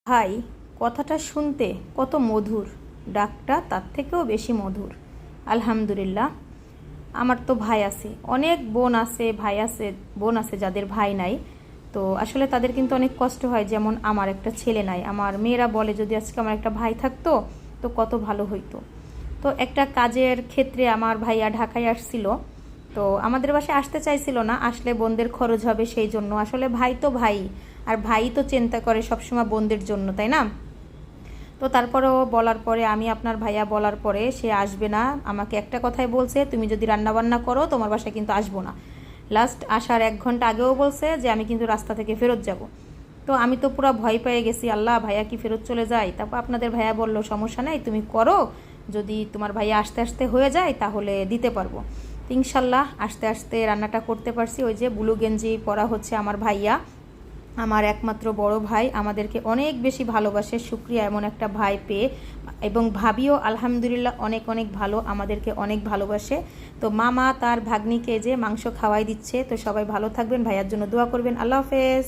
ভাই কথাটা শুনতে কত মধুর, ডাকটা তার থেকেও বেশি মধুর। আলহামদুলিল্লাহ, আমার তো ভাই আছে, অনেক বোন আছে, ভাই আছে, বোন আছে যাদের ভাই নাই। তো আসলে তাদের কিন্তু অনেক কষ্ট হয়, যেমন আমার একটা ছেলে নাই। আমার মেয়েরা বলে যদি আজকে আমার একটা ভাই থাকতো তো কত ভালো হইতো। তো একটা কাজের ক্ষেত্রে আমার ভাইয়া ঢাকায় আসছিল। তো আমাদের বাসায় আসতে চাইছিল না, আসলে বোনদের খরচ হবে সেই জন্য। আসলে ভাই তো ভাই, আর ভাই তো চিন্তা করে সবসময় বোনদের জন্য, তাই না? তো তারপরেও বলার পরে, আমি আপনার ভাইয়া বলার পরে সে আসবে না। আমাকে একটা কথাই বলছে, তুমি যদি রান্নাবান্না করো তোমার বাসায় কিন্তু আসবো না। লাস্ট আসার 1 ঘন্টা আগেও বলছে যে আমি কিন্তু রাস্তা থেকে ফেরত যাব। তো আমি তো পুরো ভয় পেয়ে গেছি, আল্লাহ ভাইয়া কি ফেরত চলে যায়। তারপর আপনাদের ভাইয়া বলল সমস্যা নাই, তুমি করো, যদি তোমার ভাইয়া আস্তে আস্তে হয়ে যায় তাহলে দিতে পারবো। তো ইনশাল্লাহ আস্তে আস্তে রান্নাটা করতে পারছি। ওই যে ব্লু গেঞ্জি পরা হচ্ছে আমার ভাইয়া, আমার একমাত্র বড় ভাই, আমাদেরকে অনেক বেশি ভালোবাসে। শুক্রিয়া এমন একটা ভাই পেয়ে। এবং ভাবিও আলহামদুলিল্লাহ অনেক অনেক ভালো, আমাদেরকে অনেক ভালোবাসে। তো মামা তার ভাগ্নিকে যে মাংস খাওয়াই দিচ্ছে। তো সবাই ভালো থাকবেন, ভাইয়ার জন্য দোয়া করবেন। আল্লাহ হাফেজ।